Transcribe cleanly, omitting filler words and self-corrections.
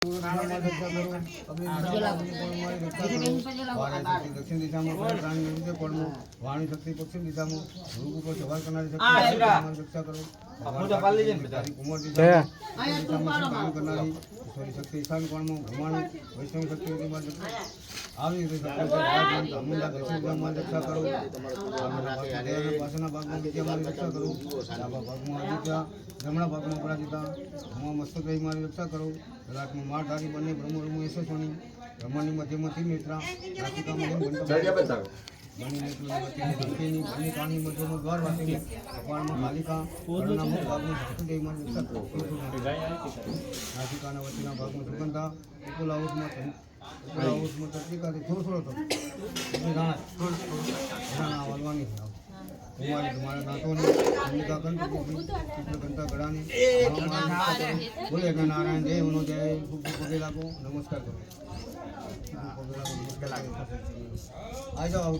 दक्षिण दिशा में वाणी शक्ति पश्चिम दिशा में ध्रुव को सवार करना रक्षा करो कुमार दिशा करना शक्ति ईशान कोण में भगवान वैष्णव शक्ति આવી રીતે દક્ષિણ રક્ષા કરો પાછળના ભાગમાં વિદ્યા મારી રક્ષા કરો ડાબા ભાગમાં અધિકા જમણા ભાગમાં અપરાજિતા હું મસ્તક રહી મારી રક્ષા કરો કલાકમાં માળધારી બને બ્રહ્મરૂમ યશસ્વની બ્રહ્માંડની મધ્યમાંથી મિત્રા રાશિકામાં પાણી મધ્યમાં દ્વાર વાસીને કપાળમાં બાલિકા મુખ ભાગમાં સખદેવ મારી રક્ષા કરો રાશિકાના વચ્ચેના ભાગમાં સુગંધા ઉપલા હાઉસમાં उसमें तरीका से थोड़ा थोड़ा राणा वालवानी तुम्हारे तुम्हारे दांतों ने भूमिका घंटा गढ़ाने बोले नारायण जय उन्होंने जय पगेला को नमस्कार करो आ जाओ